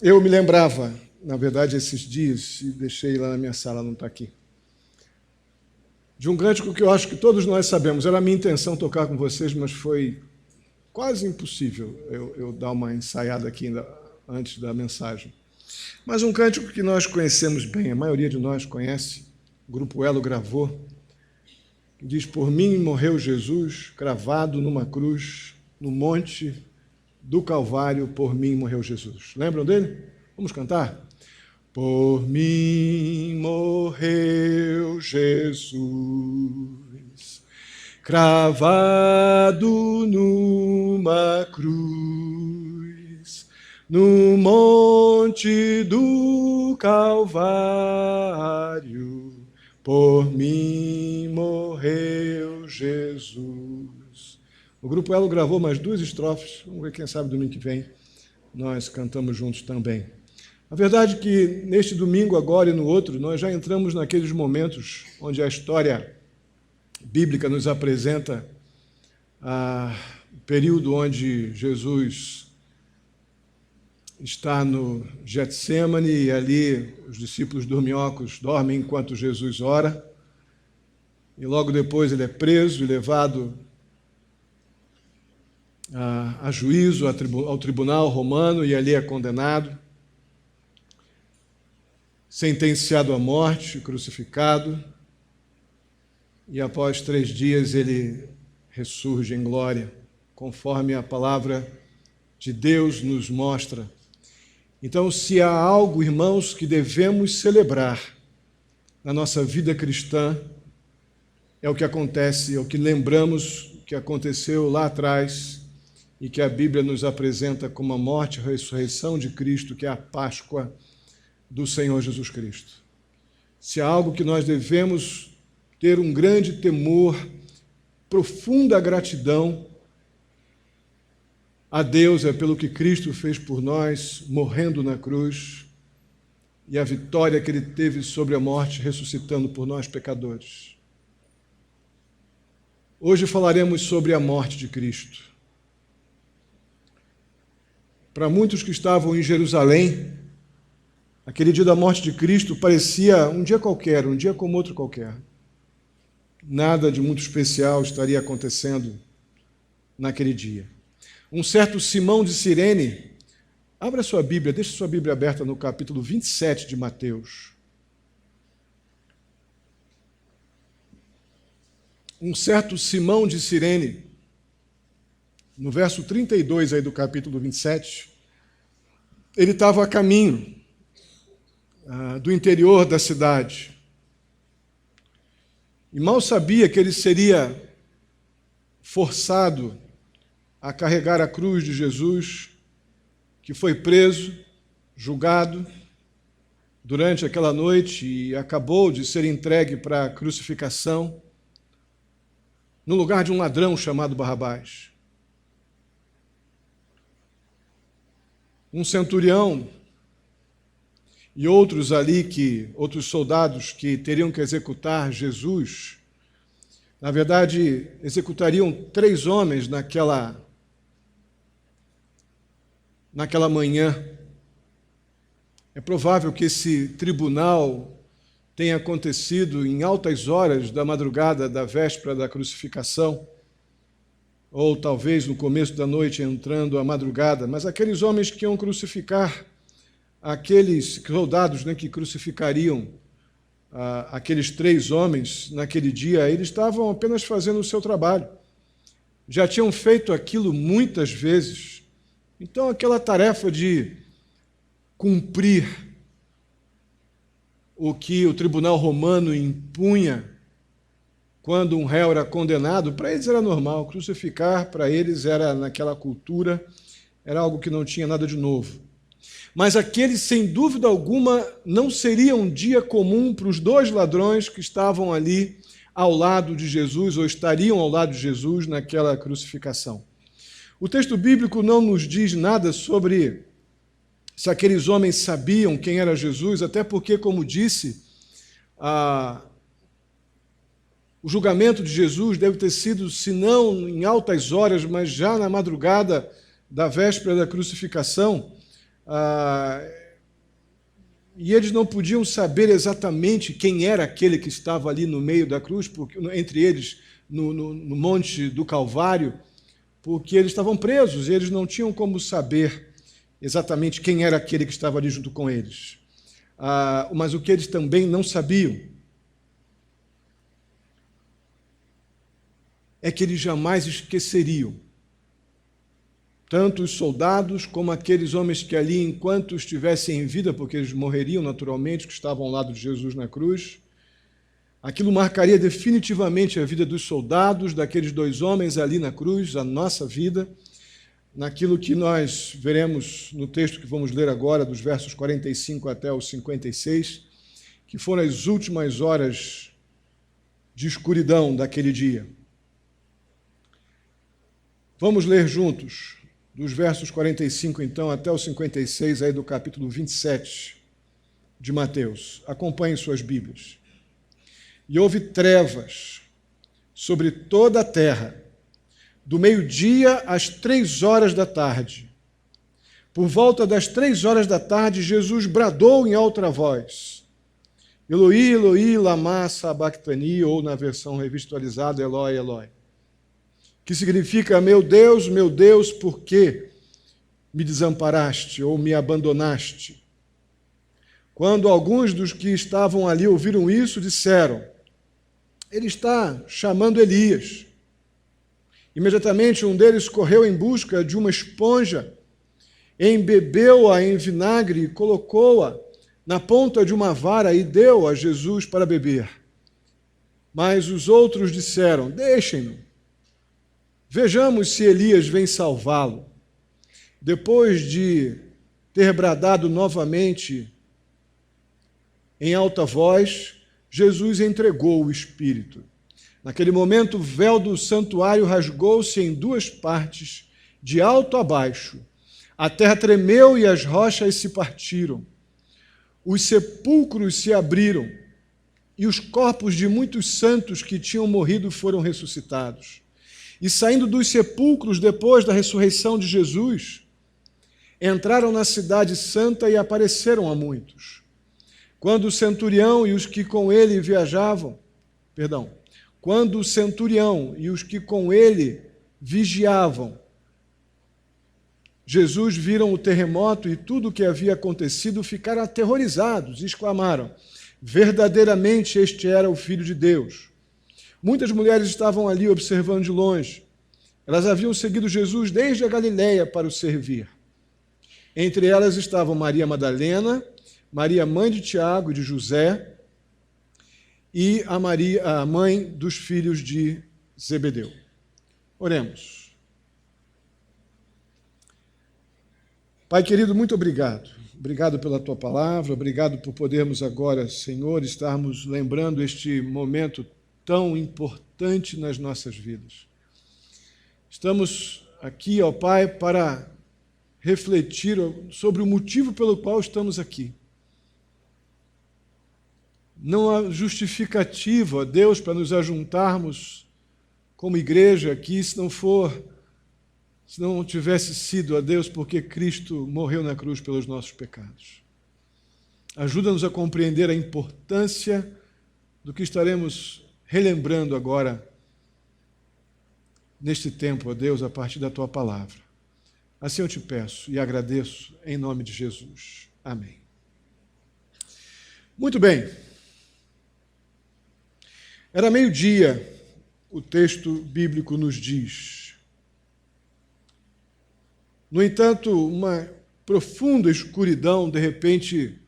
Eu me lembrava, na verdade, esses dias, e deixei lá na minha sala, não está aqui, de um cântico que eu acho que todos nós sabemos. Era a minha intenção tocar com vocês, mas foi quase impossível eu dar uma ensaiada aqui antes da mensagem. Mas um cântico que nós conhecemos bem, a maioria de nós conhece, o Grupo Elo gravou, que diz: por mim morreu Jesus, cravado numa cruz, no monte do Calvário, por mim morreu Jesus. Lembram dele? Vamos cantar? Por mim morreu Jesus, cravado numa cruz, no monte do Calvário, por mim morreu Jesus. O Grupo Elo gravou mais 2 estrofes, vamos ver, quem sabe domingo que vem nós cantamos juntos também. A verdade é que neste domingo, agora e no outro, nós já entramos naqueles momentos onde a história bíblica nos apresenta o período onde Jesus está no Getsêmani e ali os discípulos dorminhocos dormem enquanto Jesus ora, e logo depois ele é preso e levado a juízo, ao tribunal romano, e ali é condenado, sentenciado à morte, crucificado, e após 3 dias ele ressurge em glória, conforme a palavra de Deus nos mostra. Então, se há algo, irmãos, que devemos celebrar na nossa vida cristã, é o que acontece, é o que lembramos que aconteceu lá atrás e que a Bíblia nos apresenta como a morte e a ressurreição de Cristo, que é a Páscoa do Senhor Jesus Cristo. Se há algo que nós devemos ter um grande temor, profunda gratidão a Deus, é pelo que Cristo fez por nós, morrendo na cruz, e a vitória que Ele teve sobre a morte, ressuscitando por nós, pecadores. Hoje falaremos sobre a morte de Cristo. Para muitos que estavam em Jerusalém, aquele dia da morte de Cristo parecia um dia qualquer, um dia como outro qualquer. Nada de muito especial estaria acontecendo naquele dia. Um certo Simão de Cirene, abra sua Bíblia, deixe sua Bíblia aberta no capítulo 27 de Mateus. Um certo Simão de Cirene, no verso 32 aí do capítulo 27, ele estava a caminho do interior da cidade. E mal sabia que ele seria forçado a carregar a cruz de Jesus, que foi preso, julgado durante aquela noite e acabou de ser entregue para a crucificação, no lugar de um ladrão chamado Barrabás. Um centurião e outros outros soldados que teriam que executar Jesus, na verdade, executariam 3 homens naquela manhã. É provável que esse tribunal tenha acontecido em altas horas da madrugada da véspera da crucificação, ou talvez no começo da noite, entrando a madrugada, mas aqueles homens que iam crucificar, aqueles soldados, que crucificariam aqueles 3 homens naquele dia, eles estavam apenas fazendo o seu trabalho. Já tinham feito aquilo muitas vezes. Então, aquela tarefa de cumprir o que o tribunal romano impunha quando um réu era condenado, para eles era normal. Crucificar, para eles, era, naquela cultura, era algo que não tinha nada de novo. Mas aquele, sem dúvida alguma, não seria um dia comum para os 2 ladrões que estavam ali ao lado de Jesus, ou estariam ao lado de Jesus naquela crucificação. O texto bíblico não nos diz nada sobre se aqueles homens sabiam quem era Jesus, até porque, como disse, o julgamento de Jesus deve ter sido, se não em altas horas, mas já na madrugada da véspera da crucificação, e eles não podiam saber exatamente quem era aquele que estava ali no meio da cruz, porque, entre eles, no Monte do Calvário, porque eles estavam presos e eles não tinham como saber exatamente quem era aquele que estava ali junto com eles. Mas o que eles também não sabiam é que eles jamais esqueceriam, tanto os soldados como aqueles homens que ali, enquanto estivessem em vida, porque eles morreriam naturalmente, que estavam ao lado de Jesus na cruz, aquilo marcaria definitivamente a vida dos soldados, daqueles dois homens ali na cruz, a nossa vida, naquilo que nós veremos no texto que vamos ler agora, dos versos 45 até os 56, que foram as últimas horas de escuridão daquele dia. Vamos ler juntos, dos versos 45, então, até os 56, aí do capítulo 27 de Mateus. Acompanhem suas Bíblias. E houve trevas sobre toda a terra, do meio-dia às 3 horas da tarde. Por volta das 3 horas da tarde, Jesus bradou em alta voz: Eloi, Eloi, lama sabachthani, ou na versão revisualizada, Eloi, Eloi, que significa: meu Deus, por que me desamparaste ou me abandonaste? Quando alguns dos que estavam ali ouviram isso, disseram: ele está chamando Elias. Imediatamente um deles correu em busca de uma esponja, embebeu-a em vinagre e colocou-a na ponta de uma vara e deu a Jesus para beber. Mas os outros disseram: deixem-no. Vejamos se Elias vem salvá-lo. Depois de ter bradado novamente em alta voz, Jesus entregou o Espírito. Naquele momento, o véu do santuário rasgou-se em 2 partes, de alto a baixo. A terra tremeu e as rochas se partiram. Os sepulcros se abriram e os corpos de muitos santos que tinham morrido foram ressuscitados. E saindo dos sepulcros depois da ressurreição de Jesus, entraram na cidade santa e apareceram a muitos. Quando o centurião e os que com ele vigiavam, Jesus viram o terremoto e tudo o que havia acontecido, ficaram aterrorizados e exclamaram: verdadeiramente este era o Filho de Deus. Muitas mulheres estavam ali observando de longe. Elas haviam seguido Jesus desde a Galileia para o servir. Entre elas estavam Maria Madalena, Maria, mãe de Tiago e de José, e a mãe dos filhos de Zebedeu. Oremos. Pai querido, muito obrigado. Obrigado pela Tua palavra, obrigado por podermos agora, Senhor, estarmos lembrando este momento tão importante nas nossas vidas. Estamos aqui, ó Pai, para refletir sobre o motivo pelo qual estamos aqui. Não há justificativa, ó Deus, para nos ajuntarmos como igreja aqui, se não tivesse sido, ó Deus, porque Cristo morreu na cruz pelos nossos pecados. Ajuda-nos a compreender a importância do que estaremos relembrando agora, neste tempo, ó Deus, a partir da Tua palavra. Assim eu te peço e agradeço em nome de Jesus. Amém. Muito bem. Era meio-dia, o texto bíblico nos diz. No entanto, uma profunda escuridão, de repente,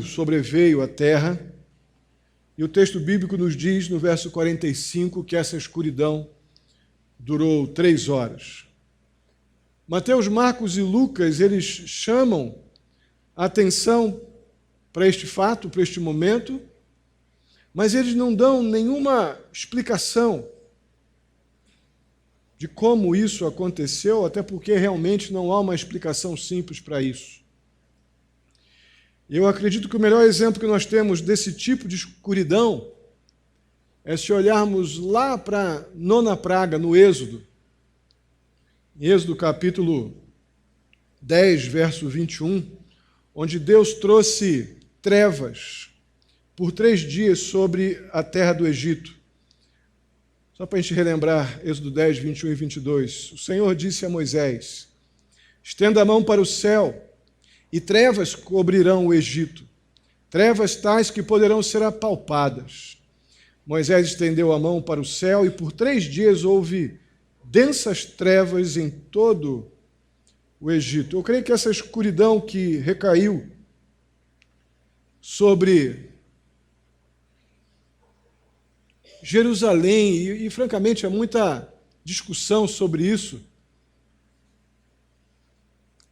sobreveio à terra, e o texto bíblico nos diz, no verso 45, que essa escuridão durou 3 horas. Mateus, Marcos e Lucas, eles chamam a atenção para este fato, para este momento, mas eles não dão nenhuma explicação de como isso aconteceu, até porque realmente não há uma explicação simples para isso. Eu acredito que o melhor exemplo que nós temos desse tipo de escuridão é se olharmos lá para a 9ª praga, no Êxodo. Êxodo capítulo 10, verso 21, onde Deus trouxe trevas por 3 dias sobre a terra do Egito. Só para a gente relembrar, Êxodo 10, 21 e 22. O Senhor disse a Moisés: estenda a mão para o céu, e trevas cobrirão o Egito, trevas tais que poderão ser apalpadas. Moisés estendeu a mão para o céu, e por 3 dias houve densas trevas em todo o Egito. Eu creio que essa escuridão que recaiu sobre Jerusalém, e francamente há muita discussão sobre isso,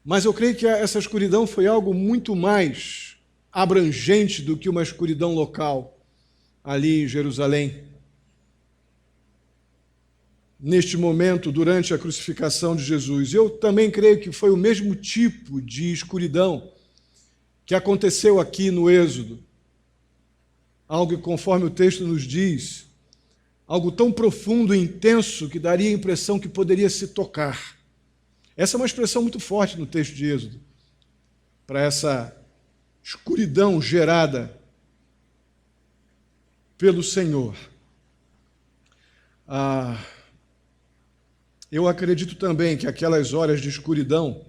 mas eu creio que essa escuridão foi algo muito mais abrangente do que uma escuridão local ali em Jerusalém. Neste momento, durante a crucificação de Jesus, eu também creio que foi o mesmo tipo de escuridão que aconteceu aqui no Êxodo. Algo que, conforme o texto nos diz, algo tão profundo e intenso que daria a impressão que poderia se tocar. Essa é uma expressão muito forte no texto de Êxodo, para essa escuridão gerada pelo Senhor. Eu acredito também que aquelas horas de escuridão,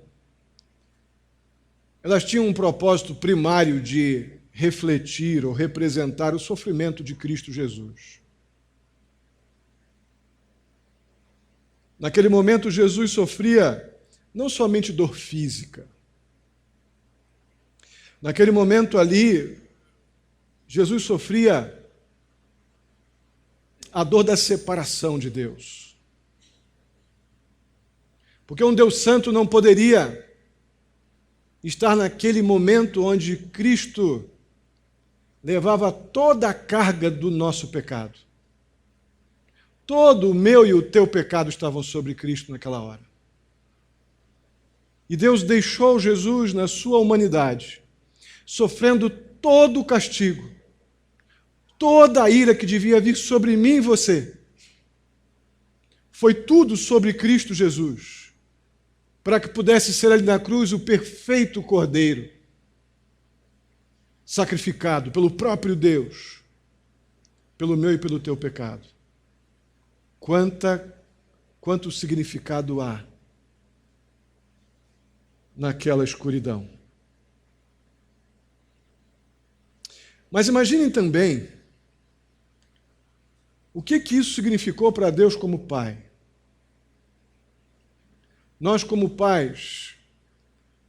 elas tinham um propósito primário de refletir ou representar o sofrimento de Cristo Jesus. Naquele momento, Jesus sofria não somente dor física. Naquele momento ali, Jesus sofria a dor da separação de Deus. Porque um Deus santo não poderia estar naquele momento onde Cristo levava toda a carga do nosso pecado. Todo o meu e o teu pecado estavam sobre Cristo naquela hora. E Deus deixou Jesus na sua humanidade, sofrendo todo o castigo, toda a ira que devia vir sobre mim e você. Foi tudo sobre Cristo Jesus, para que pudesse ser ali na cruz o perfeito Cordeiro, sacrificado pelo próprio Deus, pelo meu e pelo teu pecado. Quanto significado há naquela escuridão. Mas imaginem também o que isso significou para Deus como Pai. Nós, como pais,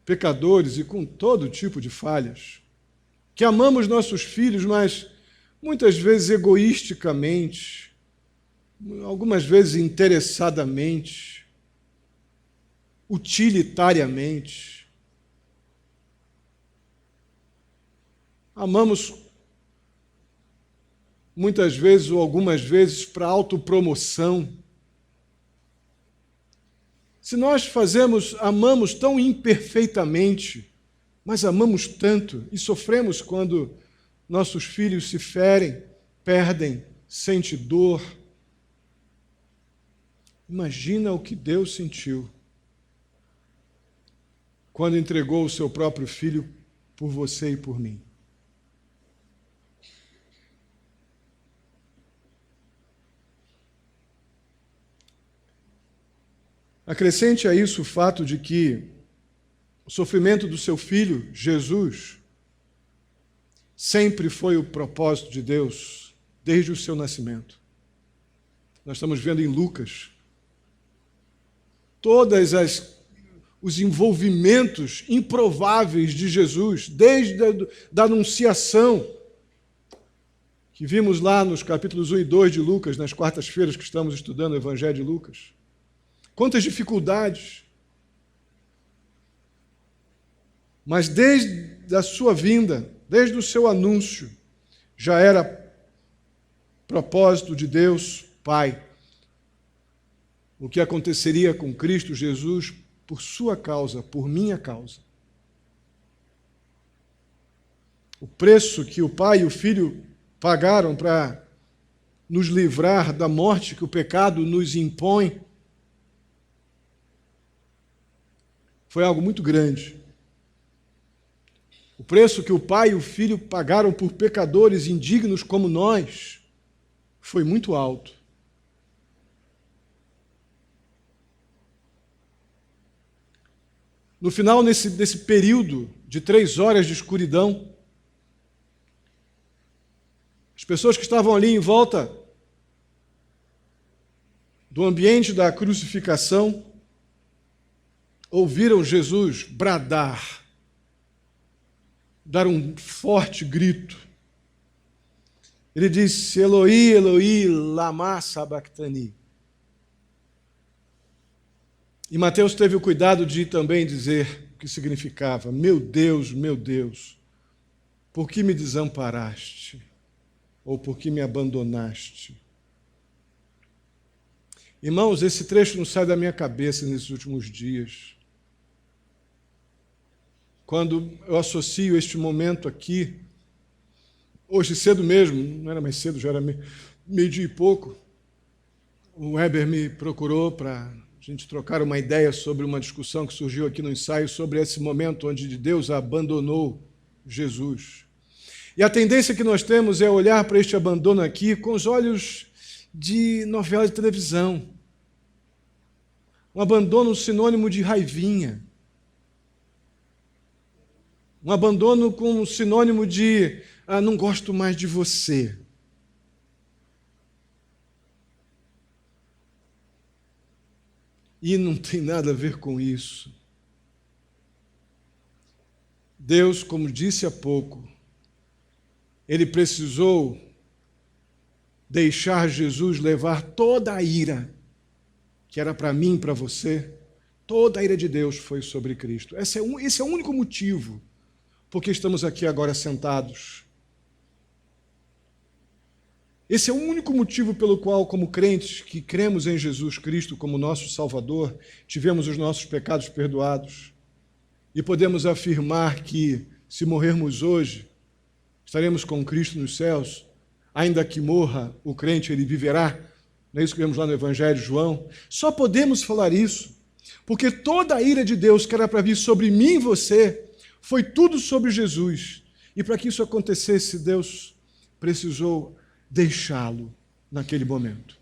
pecadores e com todo tipo de falhas, que amamos nossos filhos, mas muitas vezes egoisticamente, algumas vezes interessadamente, utilitariamente. Amamos muitas vezes ou algumas vezes para autopromoção. Se nós amamos tão imperfeitamente, mas amamos tanto e sofremos quando nossos filhos se ferem, perdem, sentem dor. Imagina o que Deus sentiu quando entregou o seu próprio filho por você e por mim. Acrescente a isso o fato de que o sofrimento do seu filho, Jesus, sempre foi o propósito de Deus desde o seu nascimento. Nós estamos vendo em Lucas todos os envolvimentos improváveis de Jesus, desde a anunciação, que vimos lá nos capítulos 1 e 2 de Lucas, nas quartas-feiras que estamos estudando o Evangelho de Lucas. Quantas dificuldades. Mas desde a sua vinda, desde o seu anúncio, já era propósito de Deus, Pai, o que aconteceria com Cristo Jesus por sua causa, por minha causa. O preço que o Pai e o Filho pagaram para nos livrar da morte que o pecado nos impõe foi algo muito grande. O preço que o Pai e o Filho pagaram por pecadores indignos como nós foi muito alto. No final, desse período de 3 horas de escuridão, as pessoas que estavam ali em volta do ambiente da crucificação ouviram Jesus bradar, dar um forte grito. Ele disse: Eloi, Eloi, lama sabachthani. E Mateus teve o cuidado de também dizer o que significava: meu Deus, por que me desamparaste? Ou por que me abandonaste? Irmãos, esse trecho não sai da minha cabeça nesses últimos dias. Quando eu associo este momento aqui, hoje cedo mesmo, não era mais cedo, já era meio-dia e pouco, o Weber me procurou para a gente trocar uma ideia sobre uma discussão que surgiu aqui no ensaio sobre esse momento onde Deus abandonou Jesus. E a tendência que nós temos é olhar para este abandono aqui com os olhos de novela de televisão. Um abandono sinônimo de raivinha. Um abandono com sinônimo de não gosto mais de você. E não tem nada a ver com isso. Deus, como disse há pouco, Ele precisou deixar Jesus levar toda a ira, que era para mim e para você, toda a ira de Deus foi sobre Cristo. Esse é o único motivo porque estamos aqui agora sentados. Esse é o único motivo pelo qual, como crentes que cremos em Jesus Cristo como nosso Salvador, tivemos os nossos pecados perdoados e podemos afirmar que, se morrermos hoje, estaremos com Cristo nos céus. Ainda que morra o crente, ele viverá. Não é isso que vemos lá no Evangelho de João? Só podemos falar isso porque toda a ira de Deus que era para vir sobre mim e você foi tudo sobre Jesus. E para que isso acontecesse, Deus precisou deixá-lo naquele momento.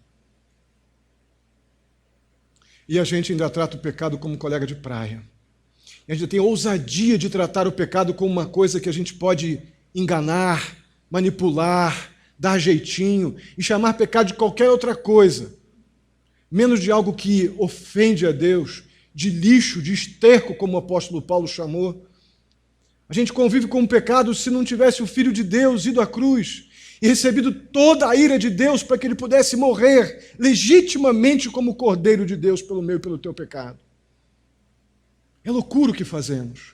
E a gente ainda trata o pecado como colega de praia. E a gente tem a ousadia de tratar o pecado como uma coisa que a gente pode enganar, manipular, dar jeitinho e chamar pecado de qualquer outra coisa, menos de algo que ofende a Deus, de lixo, de esterco, como o apóstolo Paulo chamou. A gente convive com o pecado se não tivesse o Filho de Deus ido à cruz e recebido toda a ira de Deus para que ele pudesse morrer legitimamente como Cordeiro de Deus pelo meu e pelo teu pecado. É loucura o que fazemos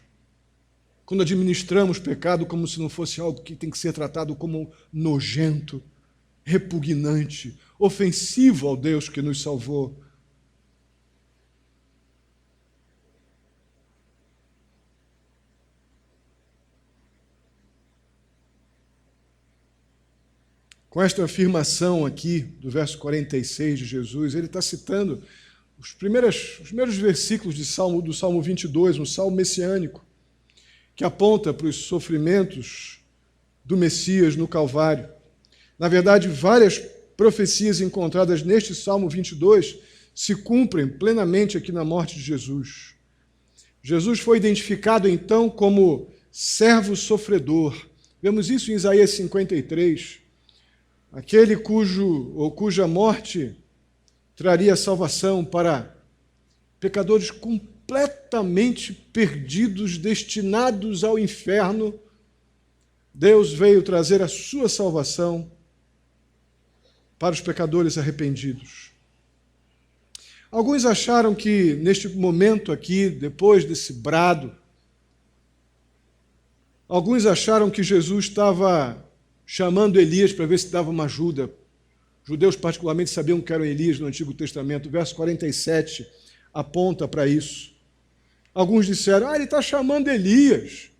quando administramos pecado como se não fosse algo que tem que ser tratado como nojento, repugnante, ofensivo ao Deus que nos salvou. Com esta afirmação aqui, do verso 46 de Jesus, ele está citando os primeiros versículos do Salmo 22, um salmo messiânico, que aponta para os sofrimentos do Messias no Calvário. Na verdade, várias profecias encontradas neste Salmo 22 se cumprem plenamente aqui na morte de Jesus. Jesus foi identificado, então, como servo sofredor. Vemos isso em Isaías 53. Aquele cuja morte traria salvação para pecadores completamente perdidos, destinados ao inferno. Deus veio trazer a sua salvação para os pecadores arrependidos. Alguns acharam que, neste momento aqui, depois desse brado, alguns acharam que Jesus estava chamando Elias para ver se dava uma ajuda. Judeus particularmente sabiam que era Elias no Antigo Testamento. O verso 47 aponta para isso. Alguns disseram, ele está chamando Elias,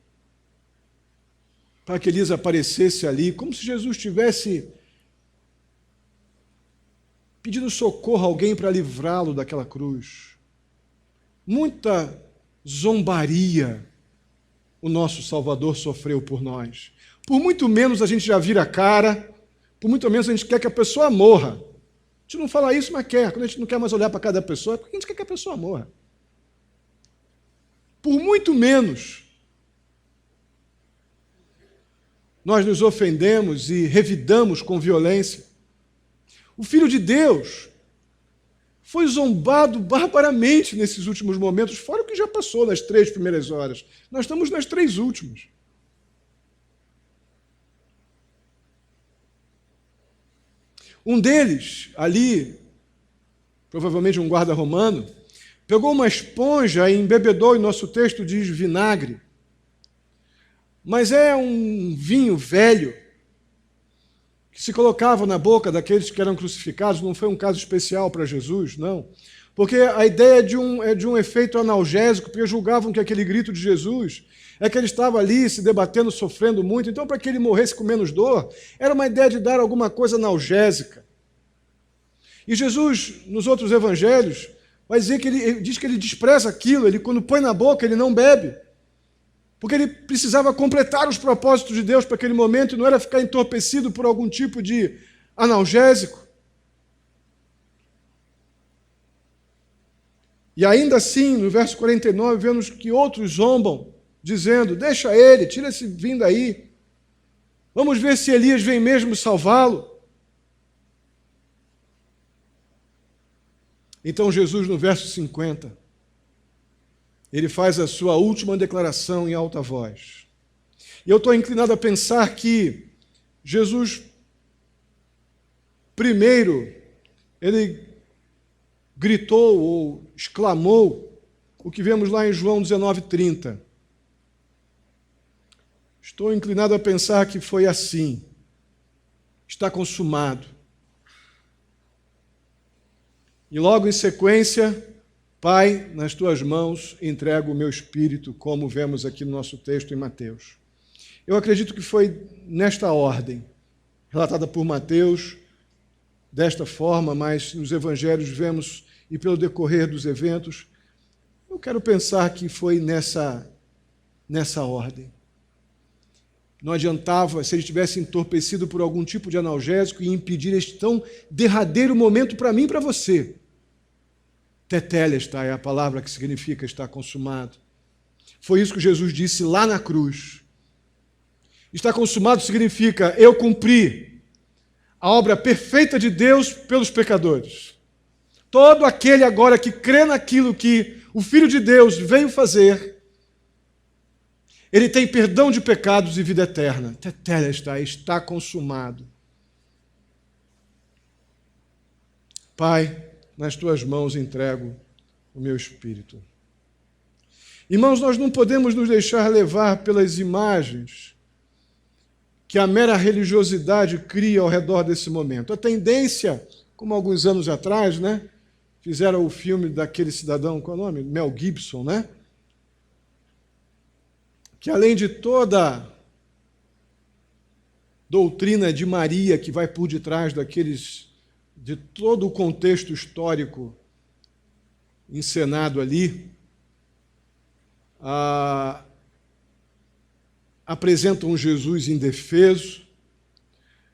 para que Elias aparecesse ali, como se Jesus tivesse pedindo socorro a alguém para livrá-lo daquela cruz. Muitas zombaria o nosso Salvador sofreu por nós. Por muito menos a gente já vira a cara, por muito menos a gente quer que a pessoa morra. A gente não fala isso, mas quer. Quando a gente não quer mais olhar para cada pessoa, é porque a gente quer que a pessoa morra. Por muito menos nós nos ofendemos e revidamos com violência. O Filho de Deus foi zombado barbaramente nesses últimos momentos, fora o que já passou nas 3 primeiras horas. Nós estamos nas 3 últimas. Um deles, ali, provavelmente um guarda romano, pegou uma esponja e embebedou, em nosso texto diz vinagre. Mas é um vinho velho que se colocava na boca daqueles que eram crucificados. Não foi um caso especial para Jesus, não. Porque a ideia é de um efeito analgésico, porque julgavam que aquele grito de Jesus é que ele estava ali se debatendo, sofrendo muito. Então, para que ele morresse com menos dor, era uma ideia de dar alguma coisa analgésica. E Jesus, nos outros evangelhos, vai dizer que ele diz que ele despreza aquilo, ele quando põe na boca, ele não bebe. Porque ele precisava completar os propósitos de Deus para aquele momento, e não era ficar entorpecido por algum tipo de analgésico. E ainda assim, no verso 49, vemos que outros zombam, dizendo, deixa ele, tira esse vinho daí. Vamos ver se Elias vem mesmo salvá-lo. Então Jesus, no verso 50, ele faz a sua última declaração em alta voz. E eu estou inclinado a pensar que Jesus, primeiro, ele gritou ou exclamou o que vemos lá em João 19:30. Estou inclinado a pensar que foi assim. Está consumado. E logo em sequência, Pai, nas tuas mãos entrego o meu espírito, como vemos aqui no nosso texto em Mateus. Eu acredito que foi nesta ordem, relatada por Mateus, desta forma, mas nos evangelhos vemos, e pelo decorrer dos eventos, eu quero pensar que foi nessa ordem. Não adiantava se ele tivesse entorpecido por algum tipo de analgésico e impedir este tão derradeiro momento para mim e para você. Tetelestai é a palavra que significa estar consumado. Foi isso que Jesus disse lá na cruz. Estar consumado significa eu cumpri a obra perfeita de Deus pelos pecadores. Todo aquele agora que crê naquilo que o Filho de Deus veio fazer, ele tem perdão de pecados e vida eterna. Tetelestai, está consumado. Pai, nas tuas mãos entrego o meu espírito. Irmãos, nós não podemos nos deixar levar pelas imagens que a mera religiosidade cria ao redor desse momento. A tendência, como alguns anos atrás, né, fizeram o filme daquele cidadão, qual é o nome? Mel Gibson, né? Que além de toda doutrina de Maria que vai por detrás de todo o contexto histórico encenado ali, apresenta um Jesus indefeso,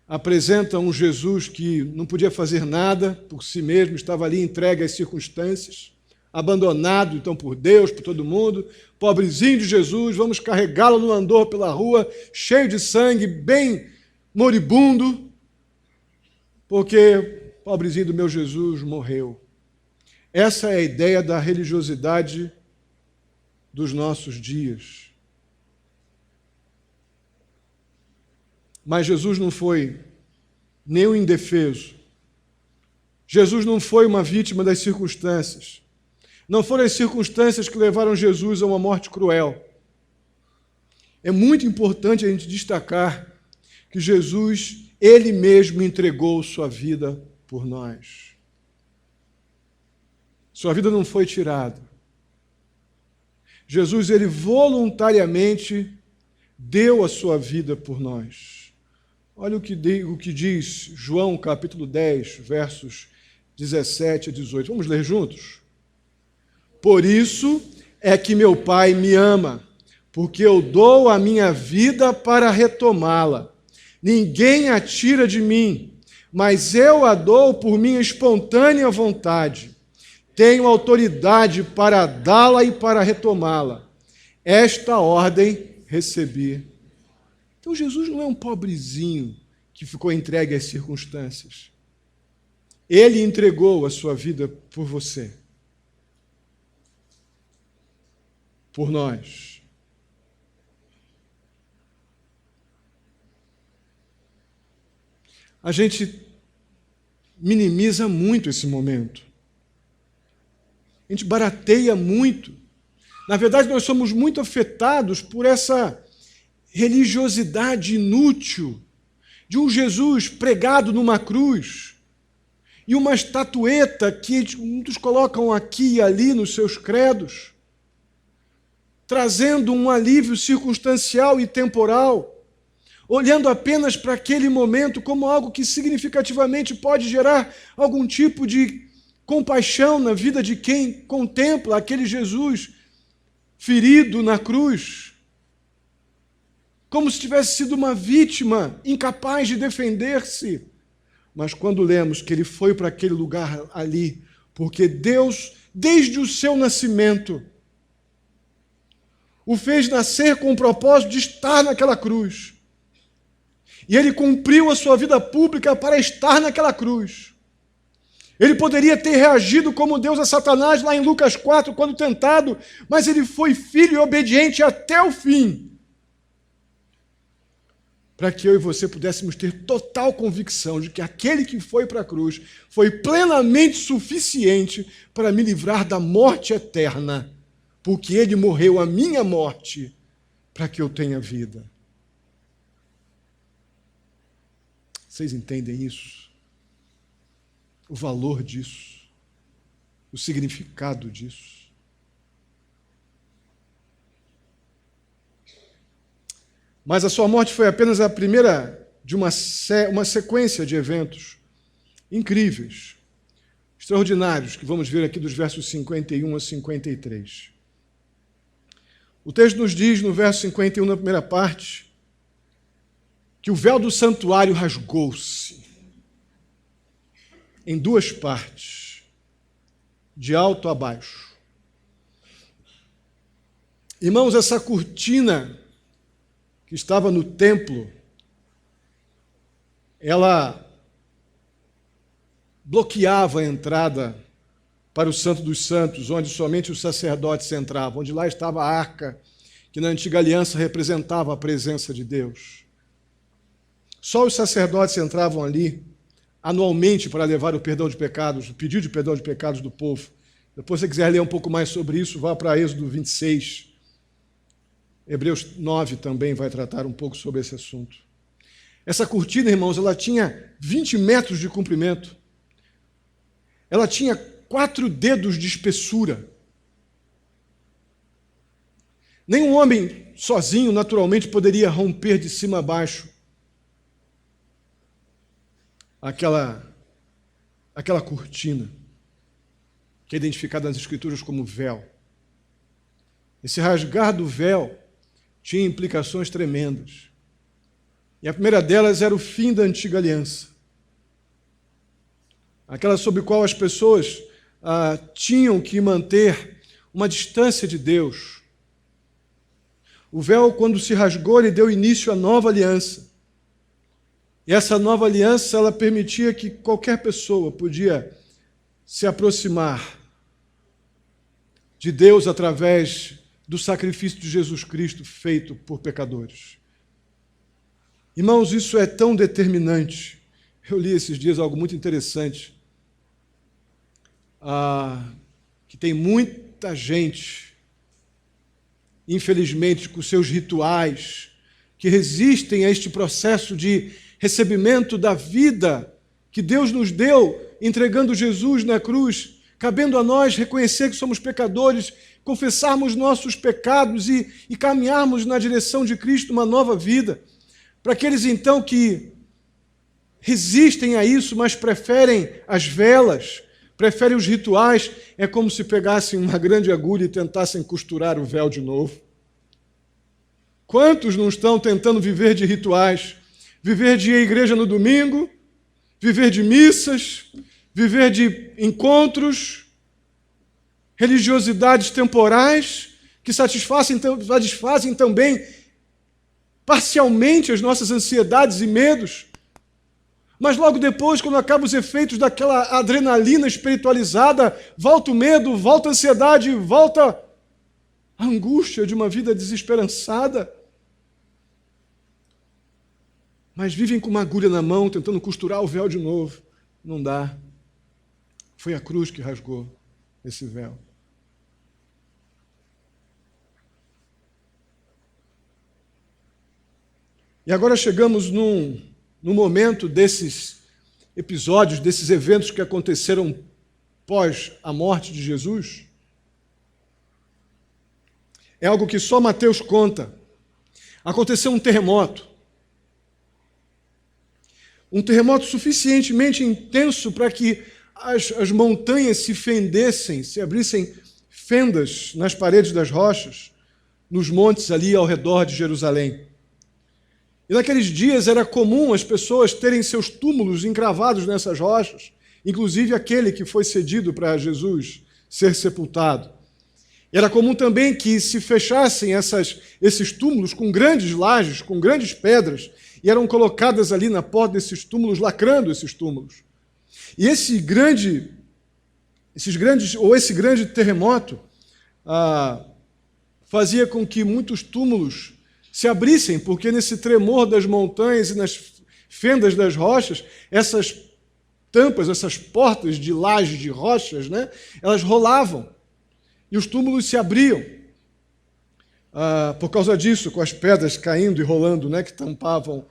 apresenta um Jesus que não podia fazer nada por si mesmo, estava ali entregue às circunstâncias, abandonado então por Deus, por todo mundo, pobrezinho de Jesus, vamos carregá-lo no andor pela rua, cheio de sangue, bem moribundo, porque pobrezinho do meu Jesus morreu. Essa é a ideia da religiosidade dos nossos dias. Mas Jesus não foi nem um indefeso. Jesus não foi uma vítima das circunstâncias. Não foram as circunstâncias que levaram Jesus a uma morte cruel. É muito importante a gente destacar que Jesus, ele mesmo entregou sua vida por nós. Sua vida não foi tirada. Jesus, ele voluntariamente deu a sua vida por nós. Olha o que diz João, capítulo 10, versos 17 a 18. Vamos ler juntos? Por isso é que meu Pai me ama, porque eu dou a minha vida para retomá-la. Ninguém a tira de mim, mas eu a dou por minha espontânea vontade. Tenho autoridade para dá-la e para retomá-la. Esta ordem recebi. Então Jesus não é um pobrezinho que ficou entregue às circunstâncias. Ele entregou a sua vida por você. Por nós. A gente minimiza muito esse momento. A gente barateia muito. Na verdade, nós somos muito afetados por essa religiosidade inútil de um Jesus pregado numa cruz e uma estatueta que muitos colocam aqui e ali nos seus credos, trazendo um alívio circunstancial e temporal, olhando apenas para aquele momento como algo que significativamente pode gerar algum tipo de compaixão na vida de quem contempla aquele Jesus ferido na cruz, como se tivesse sido uma vítima incapaz de defender-se. Mas quando lemos que ele foi para aquele lugar ali, porque Deus, desde o seu nascimento, o fez nascer com o propósito de estar naquela cruz. E ele cumpriu a sua vida pública para estar naquela cruz. Ele poderia ter reagido como Deus a Satanás lá em Lucas 4, quando tentado, mas ele foi filho e obediente até o fim, para que eu e você pudéssemos ter total convicção de que aquele que foi para a cruz foi plenamente suficiente para me livrar da morte eterna, porque ele morreu a minha morte para que eu tenha vida. Vocês entendem isso? O valor disso, o significado disso. Mas a sua morte foi apenas a primeira de uma sequência de eventos incríveis, extraordinários, que vamos ver aqui dos versos 51 a 53. O texto nos diz, no verso 51, na primeira parte, que o véu do santuário rasgou-se em duas partes, de alto a baixo. Irmãos, essa cortina que estava no templo, ela bloqueava a entrada para o Santo dos Santos, onde somente os sacerdotes entravam, onde lá estava a arca, que na antiga aliança representava a presença de Deus. Só os sacerdotes entravam ali anualmente para levar o perdão de pecados, o pedido de perdão de pecados do povo. Depois, se você quiser ler um pouco mais sobre isso, vá para Êxodo 26. Hebreus 9 também vai tratar um pouco sobre esse assunto. Essa cortina, irmãos, ela tinha 20 metros de comprimento. Ela tinha 4 dedos de espessura. Nenhum homem sozinho, naturalmente, poderia romper de cima a baixo aquela cortina, que é identificada nas Escrituras como véu. Esse rasgar do véu tinha implicações tremendas. E a primeira delas era o fim da antiga aliança. Aquela sob a qual as pessoas tinham que manter uma distância de Deus. O véu, quando se rasgou, ele deu início à nova aliança. E essa nova aliança, ela permitia que qualquer pessoa podia se aproximar de Deus através do sacrifício de Jesus Cristo feito por pecadores. Irmãos, isso é tão determinante. Eu li esses dias algo muito interessante, que tem muita gente, infelizmente, com seus rituais, que resistem a este processo de recebimento da vida que Deus nos deu, entregando Jesus na cruz, cabendo a nós reconhecer que somos pecadores, confessarmos nossos pecados e caminharmos na direção de Cristo uma nova vida. Para aqueles, então, que resistem a isso, mas preferem as velas, preferem os rituais, é como se pegassem uma grande agulha e tentassem costurar o véu de novo. Quantos não estão tentando viver de rituais? Viver de ir à igreja no domingo, viver de missas, viver de encontros, religiosidades temporais, que satisfazem também parcialmente as nossas ansiedades e medos. Mas logo depois, quando acabam os efeitos daquela adrenalina espiritualizada, volta o medo, volta a ansiedade, volta a angústia de uma vida desesperançada. Mas vivem com uma agulha na mão, tentando costurar o véu de novo. Não dá. Foi a cruz que rasgou esse véu. E agora chegamos no momento desses episódios, desses eventos que aconteceram pós a morte de Jesus. É algo que só Mateus conta. Aconteceu um terremoto. Um terremoto suficientemente intenso para que as montanhas se fendessem, se abrissem fendas nas paredes das rochas, nos montes ali ao redor de Jerusalém. E naqueles dias era comum as pessoas terem seus túmulos encravados nessas rochas, inclusive aquele que foi cedido para Jesus ser sepultado. Era comum também que se fechassem esses túmulos com grandes lajes, com grandes pedras, e eram colocadas ali na porta desses túmulos, lacrando esses túmulos. E esse grande terremoto fazia com que muitos túmulos se abrissem, porque nesse tremor das montanhas e nas fendas das rochas, essas tampas, essas portas de laje de rochas, né, elas rolavam e os túmulos se abriam. Por causa disso, com as pedras caindo e rolando, né, que tampavam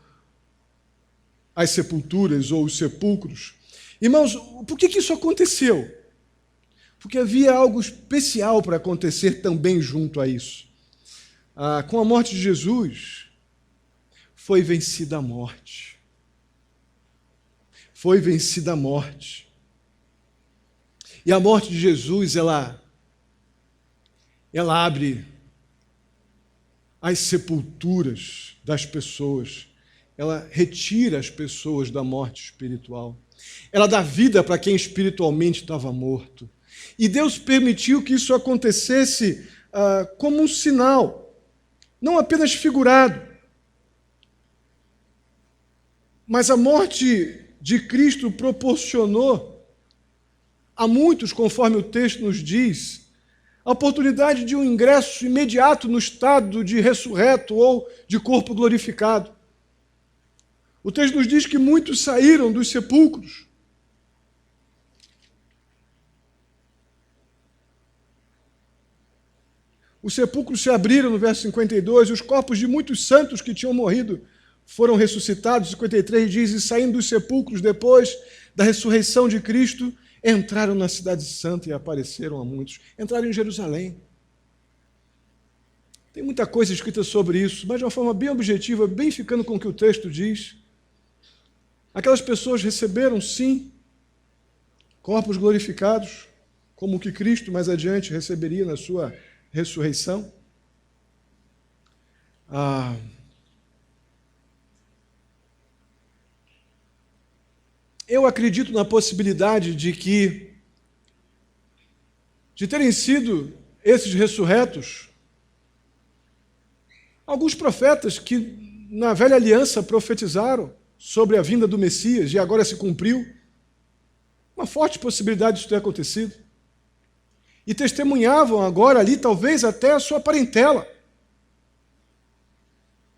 as sepulturas ou os sepulcros. Irmãos, por que isso aconteceu? Porque havia algo especial para acontecer também junto a isso. Com a morte de Jesus, foi vencida a morte. Foi vencida a morte. E a morte de Jesus, ela abre as sepulturas das pessoas. Ela retira as pessoas da morte espiritual. Ela dá vida para quem espiritualmente estava morto. E Deus permitiu que isso acontecesse como um sinal, não apenas figurado. Mas a morte de Cristo proporcionou a muitos, conforme o texto nos diz, a oportunidade de um ingresso imediato no estado de ressurreto ou de corpo glorificado. O texto nos diz que muitos saíram dos sepulcros. Os sepulcros se abriram, no verso 52, e os corpos de muitos santos que tinham morrido foram ressuscitados. 53 diz, e saindo dos sepulcros depois da ressurreição de Cristo, entraram na cidade santa e apareceram a muitos. Entraram em Jerusalém. Tem muita coisa escrita sobre isso, mas de uma forma bem objetiva, bem ficando com o que o texto diz. Aquelas pessoas receberam, sim, corpos glorificados, como o que Cristo mais adiante receberia na sua ressurreição. Eu acredito na possibilidade de terem sido esses ressurretos alguns profetas que na velha aliança profetizaram sobre a vinda do Messias e agora se cumpriu. Uma forte possibilidade disso ter acontecido. E testemunhavam agora ali, talvez até a sua parentela,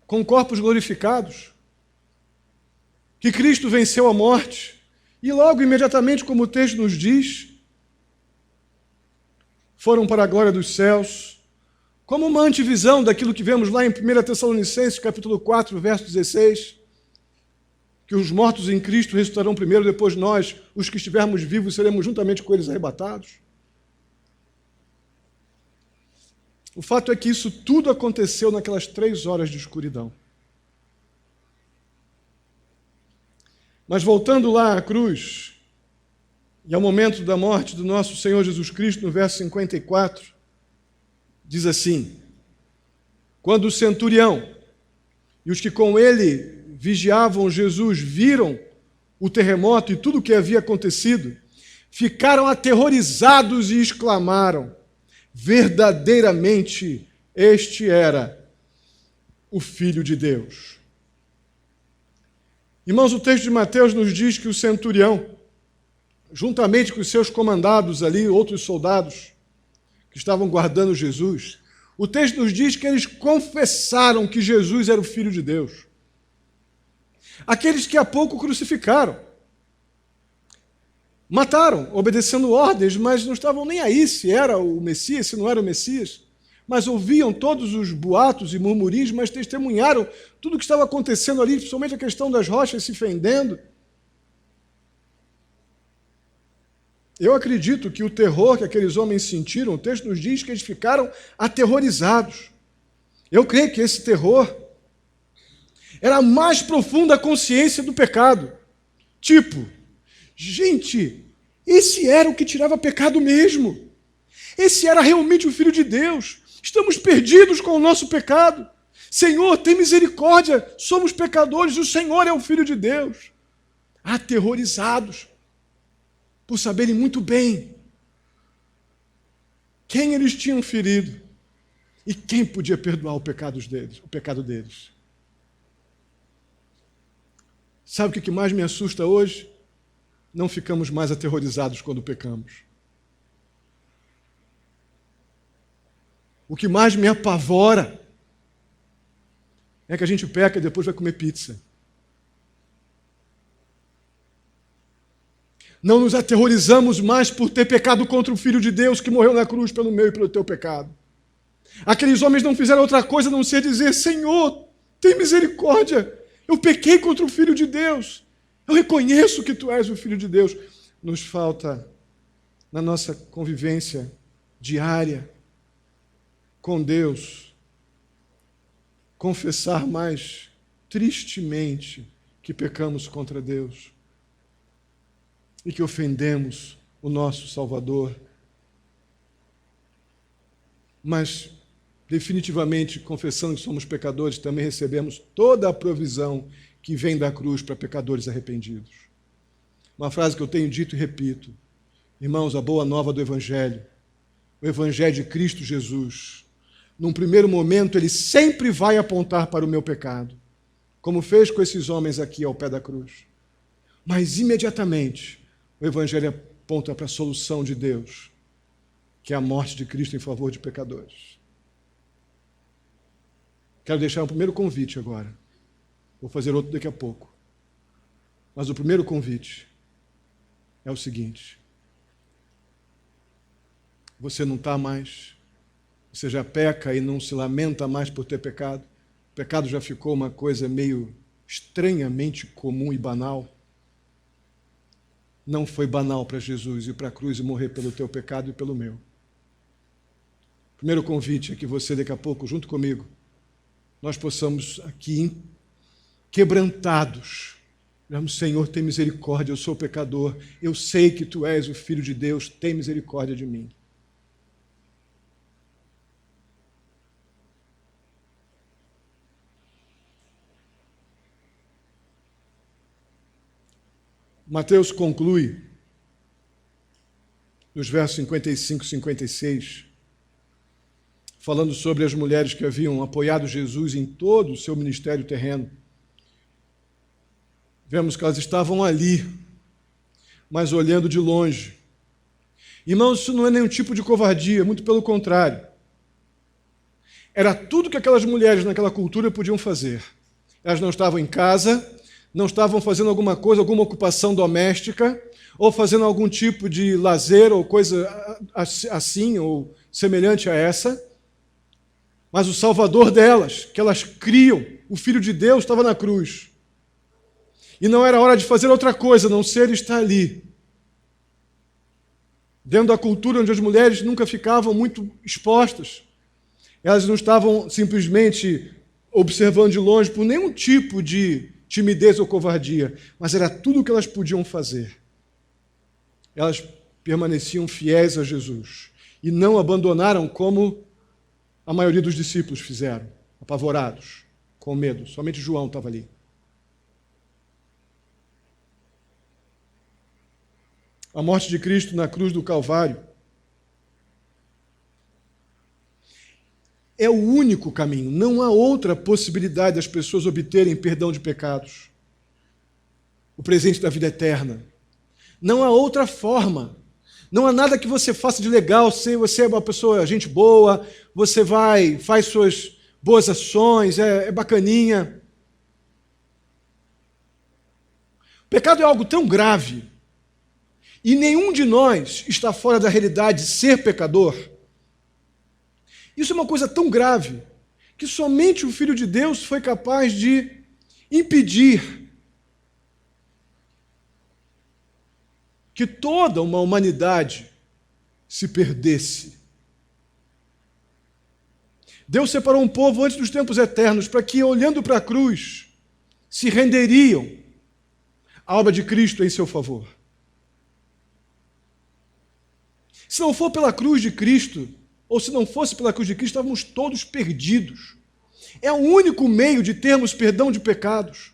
com corpos glorificados, que Cristo venceu a morte. E logo, imediatamente, como o texto nos diz, foram para a glória dos céus, como uma antivisão daquilo que vemos lá em 1 Tessalonicenses, capítulo 4, verso 16, que os mortos em Cristo ressuscitarão primeiro, depois nós, os que estivermos vivos, seremos juntamente com eles arrebatados. O fato é que isso tudo aconteceu naquelas 3 horas de escuridão. Mas voltando lá à cruz, E ao momento da morte do nosso Senhor Jesus Cristo, no verso 54, diz assim: quando o centurião e os que com ele vigiavam Jesus viram o terremoto e tudo o que havia acontecido, ficaram aterrorizados e exclamaram: verdadeiramente este era o Filho de Deus. Irmãos, o texto de Mateus nos diz que o centurião, juntamente com os seus comandados ali, outros soldados que estavam guardando Jesus, o texto nos diz que eles confessaram que Jesus era o Filho de Deus. Aqueles que há pouco crucificaram, mataram, obedecendo ordens, mas não estavam nem aí se era o Messias, se não era o Messias, mas ouviam todos os boatos e murmurinhos, mas testemunharam tudo o que estava acontecendo ali, principalmente a questão das rochas se fendendo. Eu acredito que o terror que aqueles homens sentiram, o texto nos diz que eles ficaram aterrorizados. Eu creio que esse terror era a mais profunda consciência do pecado. Tipo, gente, esse era o que tirava pecado mesmo. Esse era realmente o Filho de Deus. Estamos perdidos com o nosso pecado. Senhor, tem misericórdia, somos pecadores, o Senhor é o Filho de Deus. Aterrorizados, por saberem muito bem quem eles tinham ferido e quem podia perdoar o pecado deles. Sabe o que mais me assusta hoje? Não ficamos mais aterrorizados quando pecamos. O que mais me apavora é que a gente peca e depois vai comer pizza. Não nos aterrorizamos mais por ter pecado contra o Filho de Deus que morreu na cruz pelo meu e pelo teu pecado. Aqueles homens não fizeram outra coisa a não ser dizer: Senhor, tem misericórdia, eu pequei contra o Filho de Deus, eu reconheço que tu és o Filho de Deus. Nos falta, na nossa convivência diária com Deus, confessar mais tristemente que pecamos contra Deus e que ofendemos o nosso Salvador. Mas, definitivamente, confessando que somos pecadores, também recebemos toda a provisão que vem da cruz para pecadores arrependidos. Uma frase que eu tenho dito e repito: irmãos, a boa nova do Evangelho, o Evangelho de Cristo Jesus, num primeiro momento, ele sempre vai apontar para o meu pecado, como fez com esses homens aqui ao pé da cruz. Mas, imediatamente, o Evangelho aponta para a solução de Deus, que é a morte de Cristo em favor de pecadores. Quero deixar um primeiro convite agora. Vou fazer outro daqui a pouco. Mas o primeiro convite é o seguinte: você não está mais, você já peca e não se lamenta mais por ter pecado. O pecado já ficou uma coisa meio estranhamente comum e banal. Não foi banal para Jesus ir para a cruz e morrer pelo teu pecado e pelo meu. O primeiro convite é que você, daqui a pouco, junto comigo, nós possamos aqui, quebrantados, digamos: Senhor, tem misericórdia, eu sou pecador, eu sei que tu és o Filho de Deus, tem misericórdia de mim. Mateus conclui, nos versos 55 e 56, falando sobre as mulheres que haviam apoiado Jesus em todo o seu ministério terreno. Vemos que elas estavam ali, mas olhando de longe. Irmãos, isso não é nenhum tipo de covardia, muito pelo contrário. Era tudo que aquelas mulheres naquela cultura podiam fazer. Elas não estavam em casa, não estavam fazendo alguma coisa, alguma ocupação doméstica, ou fazendo algum tipo de lazer ou coisa assim, ou semelhante a essa. Mas o Salvador delas, que elas criam, o Filho de Deus, estava na cruz. E não era hora de fazer outra coisa, a não ser estar ali. Dentro da cultura onde as mulheres nunca ficavam muito expostas. Elas não estavam simplesmente observando de longe por nenhum tipo de timidez ou covardia, mas era tudo o que elas podiam fazer. elas permaneciam fiéis a Jesus e não abandonaram como a maioria dos discípulos fizeram, apavorados, com medo. Somente João estava ali. A morte de Cristo na cruz do Calvário é o único caminho. Não há outra possibilidade das pessoas obterem perdão de pecados, o presente da vida eterna. Não há outra forma. Não há nada que você faça de legal. Se você é uma pessoa, gente boa, você faz suas boas ações, é bacaninha. O pecado é algo tão grave, e nenhum de nós está fora da realidade de ser pecador. Isso é uma coisa tão grave que somente o Filho de Deus foi capaz de impedir que toda uma humanidade se perdesse. Deus separou um povo antes dos tempos eternos para que, olhando para a cruz, se renderiam à obra de Cristo em seu favor. Se não for pela cruz de Cristo, ou se não fosse pela cruz de Cristo, estávamos todos perdidos. É o único meio de termos perdão de pecados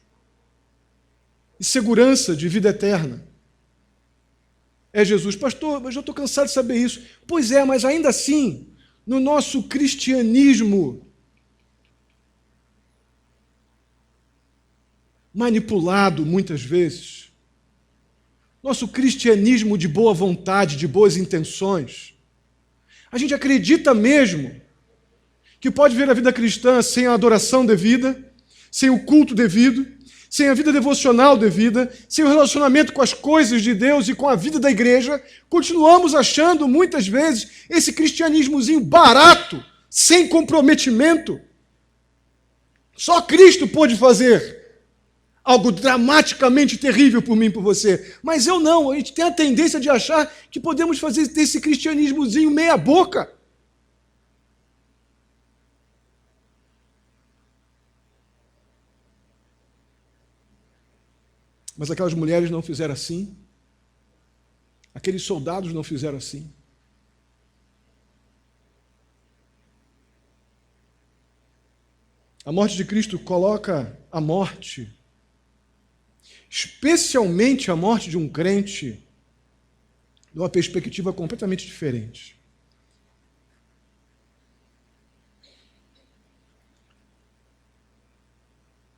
e segurança de vida eterna. É Jesus. Pastor, mas eu estou cansado de saber isso. Pois é, mas ainda assim, no nosso cristianismo manipulado muitas vezes, nosso cristianismo de boa vontade, de boas intenções, a gente acredita mesmo que pode ver a vida cristã sem a adoração devida, sem o culto devido, sem a vida devocional devida, sem o relacionamento com as coisas de Deus e com a vida da igreja. Continuamos achando, muitas vezes, esse cristianismozinho barato, sem comprometimento. Só Cristo pôde fazer algo dramaticamente terrível por mim e por você. Mas eu não, a gente tem a tendência de achar que podemos fazer desse cristianismozinho meia boca. Mas aquelas mulheres não fizeram assim. Aqueles soldados não fizeram assim. A morte de Cristo coloca a morte, especialmente a morte de um crente, numa perspectiva completamente diferente.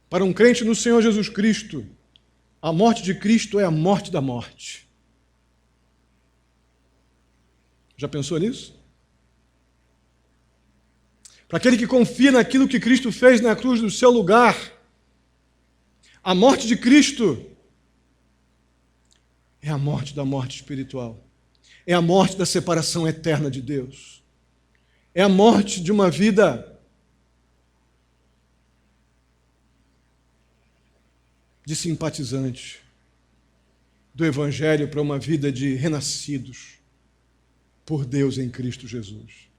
Para um crente no Senhor Jesus Cristo, a morte de Cristo é a morte da morte. Já pensou nisso? Para aquele que confia naquilo que Cristo fez na cruz do seu lugar, a morte de Cristo é a morte da morte espiritual. É a morte da separação eterna de Deus. É a morte de uma vida de simpatizante do Evangelho para uma vida de renascidos por Deus em Cristo Jesus.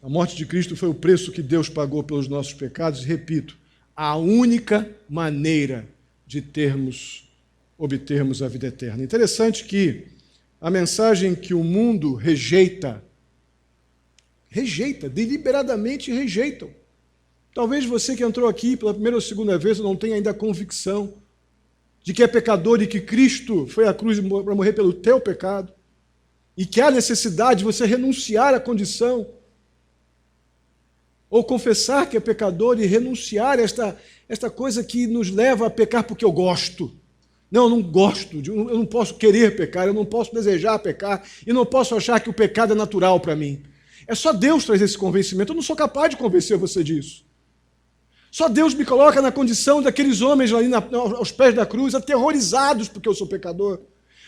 A morte de Cristo foi o preço que Deus pagou pelos nossos pecados, e repito, a única maneira de obtermos a vida eterna. Interessante que a mensagem que o mundo rejeita, deliberadamente rejeitam. Talvez você que entrou aqui pela primeira ou segunda vez não tenha ainda a convicção de que é pecador e que Cristo foi à cruz para morrer pelo teu pecado, e que há necessidade de você renunciar à condição, ou confessar que é pecador e renunciar a esta coisa que nos leva a pecar porque eu gosto. Não, eu não gosto, eu não posso querer pecar, eu não posso desejar pecar, e não posso achar que o pecado é natural para mim. É só Deus traz esse convencimento, eu não sou capaz de convencer você disso. Só Deus me coloca na condição daqueles homens ali aos pés da cruz, aterrorizados porque eu sou pecador,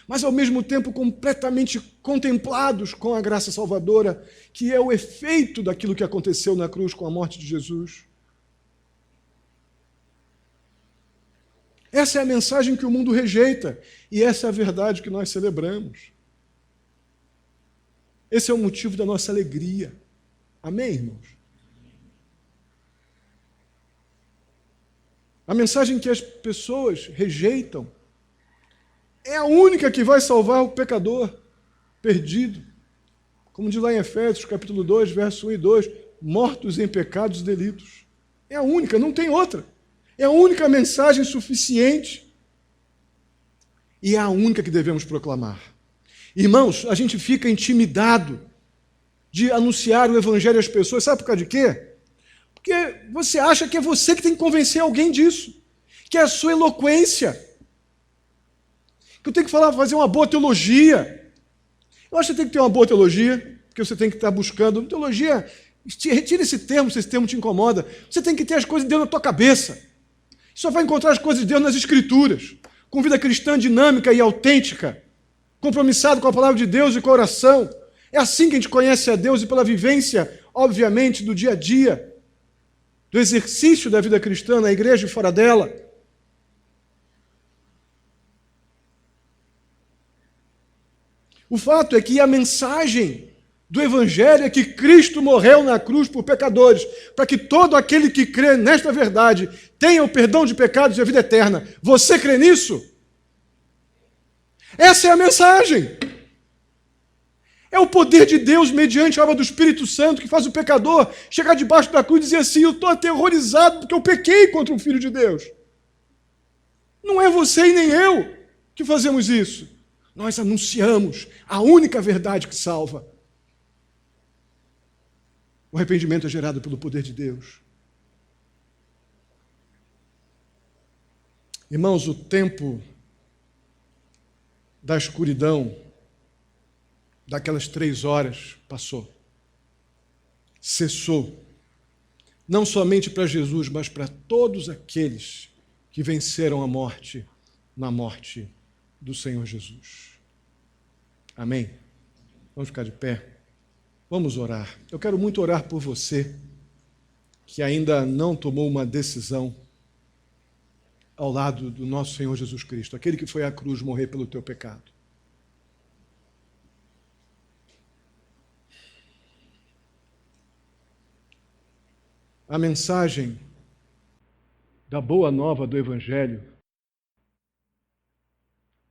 mas ao mesmo tempo completamente contemplados com a graça salvadora, que é o efeito daquilo que aconteceu na cruz com a morte de Jesus. Essa é a mensagem que o mundo rejeita, e essa é a verdade que nós celebramos. Esse é o motivo da nossa alegria. Amém, irmãos? A mensagem que as pessoas rejeitam É a única que vai salvar o pecador perdido. Como diz lá em Efésios, capítulo 2, verso 1 e 2, mortos em pecados e delitos. É a única, não tem outra. É a única mensagem suficiente. E é a única que devemos proclamar. Irmãos, a gente fica intimidado de anunciar o evangelho às pessoas. Sabe por causa de quê? Porque você acha que é você que tem que convencer alguém disso. Que é a sua eloquência. Que eu tenho que fazer uma boa teologia. Eu acho que você tem que ter uma boa teologia, porque você tem que estar buscando. Teologia, retira esse termo, se esse termo te incomoda. Você tem que ter as coisas de Deus na tua cabeça. Só vai encontrar as coisas de Deus nas Escrituras. Com vida cristã dinâmica e autêntica. Compromissado com a palavra de Deus e com a oração. É assim que a gente conhece a Deus e pela vivência, obviamente, do dia a dia. Do exercício da vida cristã na igreja e fora dela. O fato é que a mensagem do Evangelho é que Cristo morreu na cruz por pecadores, para que todo aquele que crê nesta verdade tenha o perdão de pecados e a vida eterna. Você crê nisso? Essa é a mensagem. É o poder de Deus mediante a obra do Espírito Santo que faz o pecador chegar debaixo da cruz e dizer assim: eu estou aterrorizado porque eu pequei contra o Filho de Deus. Não é você e nem eu que fazemos isso. Nós anunciamos a única verdade que salva. O arrependimento é gerado pelo poder de Deus. Irmãos, o tempo da escuridão, daquelas 3 horas, passou. Cessou. Não somente para Jesus, mas para todos aqueles que venceram a morte na morte do Senhor Jesus. Amém? Vamos ficar de pé. Vamos orar. Eu quero muito orar por você que ainda não tomou uma decisão ao lado do nosso Senhor Jesus Cristo, aquele que foi à cruz morrer pelo teu pecado. A mensagem da boa nova do Evangelho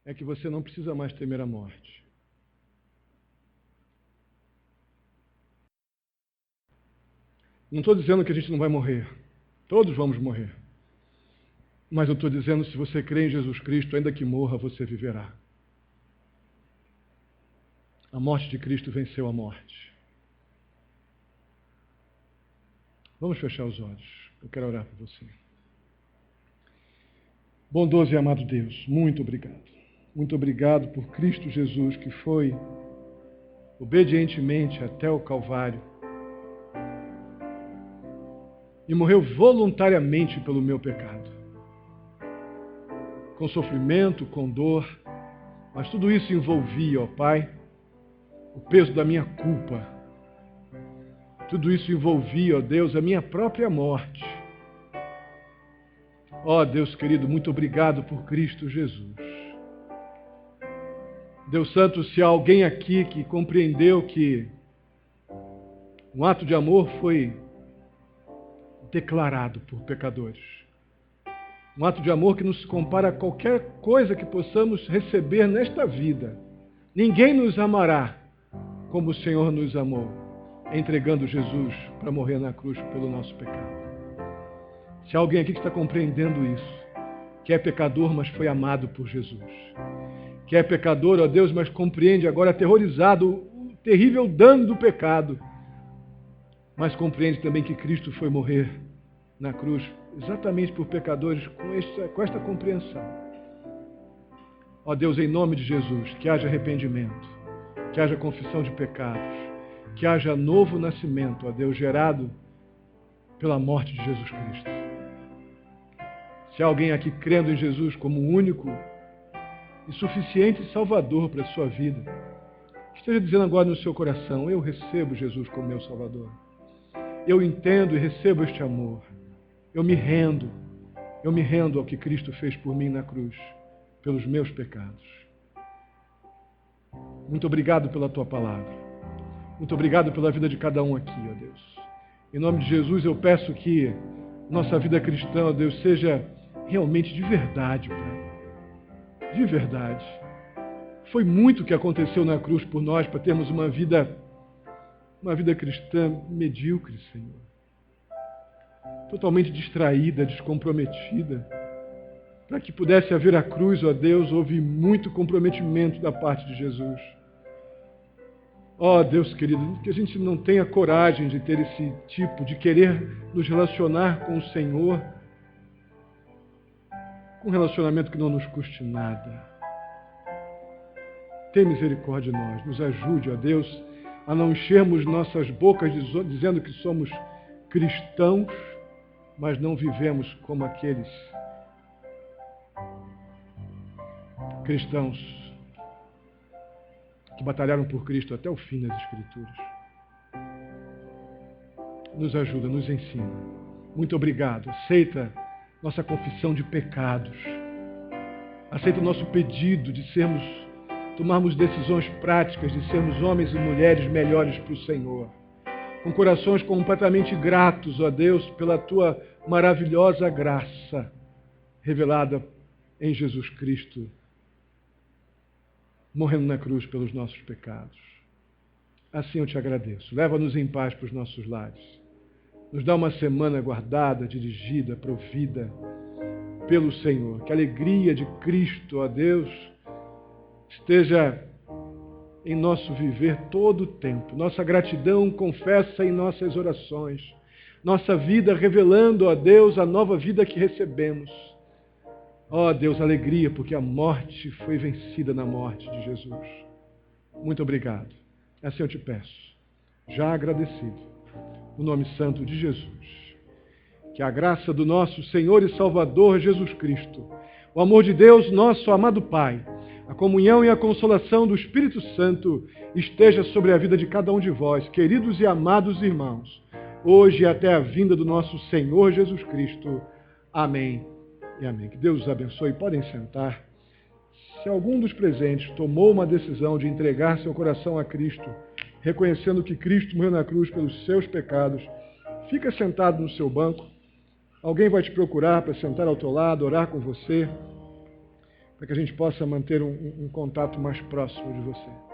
é que você não precisa mais temer a morte. Não estou dizendo que a gente não vai morrer. Todos vamos morrer. Mas eu estou dizendo, se você crê em Jesus Cristo, ainda que morra, você viverá. A morte de Cristo venceu a morte. Vamos fechar os olhos. Eu quero orar por você. Bondoso e amado Deus, muito obrigado. Muito obrigado por Cristo Jesus, que foi obedientemente até o Calvário e morreu voluntariamente pelo meu pecado. Com sofrimento, com dor, mas tudo isso envolvia, ó Pai, o peso da minha culpa. Tudo isso envolvia, ó Deus, a minha própria morte. Ó Deus querido, muito obrigado por Cristo Jesus. Deus Santo, se há alguém aqui que compreendeu que um ato de amor foi declarado por pecadores, um ato de amor que não se compara a qualquer coisa que possamos receber nesta vida. Ninguém nos amará como o Senhor nos amou, entregando Jesus para morrer na cruz pelo nosso pecado. Se há alguém aqui que está compreendendo isso, que é pecador, mas foi amado por Jesus, que é pecador, ó Deus, mas compreende agora, aterrorizado, o terrível dano do pecado, mas compreende também que Cristo foi morrer na cruz exatamente por pecadores com esta compreensão. Ó Deus, em nome de Jesus, que haja arrependimento, que haja confissão de pecados, que haja novo nascimento, ó Deus, gerado pela morte de Jesus Cristo. Se há alguém aqui crendo em Jesus como o único e suficiente Salvador para a sua vida, esteja dizendo agora no seu coração: eu recebo Jesus como meu Salvador. Eu entendo e recebo este amor. Eu me rendo ao que Cristo fez por mim na cruz, pelos meus pecados. Muito obrigado pela tua palavra. Muito obrigado pela vida de cada um aqui, ó Deus. Em nome de Jesus, eu peço que nossa vida cristã, ó Deus, seja realmente de verdade, Pai. de verdade. Foi muito o que aconteceu na cruz por nós para termos uma vida cristã medíocre, Senhor. Totalmente distraída, descomprometida. Para que pudesse haver a cruz, ó Deus, houve muito comprometimento da parte de Jesus. Ó Deus querido, que a gente não tenha coragem de ter esse tipo, de querer nos relacionar com o Senhor, com um relacionamento que não nos custe nada. Tem misericórdia de nós, nos ajude, ó Deus, a não enchermos nossas bocas dizendo que somos cristãos, mas não vivemos como aqueles cristãos que batalharam por Cristo até o fim das Escrituras. Nos ajuda, nos ensina. Muito obrigado. Aceita nossa confissão de pecados. Aceita o nosso pedido de tomarmos decisões práticas, de sermos homens e mulheres melhores para o Senhor. Com corações completamente gratos, ó Deus, pela Tua maravilhosa graça revelada em Jesus Cristo, morrendo na cruz pelos nossos pecados. Assim eu te agradeço. Leva-nos em paz para os nossos lares. Nos dá uma semana guardada, dirigida, provida pelo Senhor. Que a alegria de Cristo, ó Deus, esteja em nosso viver todo o tempo. Nossa gratidão confessa em nossas orações. Nossa vida revelando, ó Deus, a nova vida que recebemos. Ó Deus, alegria, porque a morte foi vencida na morte de Jesus. Muito obrigado. Assim eu te peço, já agradecido, no nome santo de Jesus. Que a graça do nosso Senhor e Salvador Jesus Cristo, o amor de Deus, nosso amado Pai, a comunhão e a consolação do Espírito Santo esteja sobre a vida de cada um de vós, queridos e amados irmãos, hoje e até a vinda do nosso Senhor Jesus Cristo. Amém. E amém. Que Deus os abençoe. Podem sentar. Se algum dos presentes tomou uma decisão de entregar seu coração a Cristo, reconhecendo que Cristo morreu na cruz pelos seus pecados, fica sentado no seu banco. Alguém vai te procurar para sentar ao teu lado, orar com você, para que a gente possa manter um contato mais próximo de você.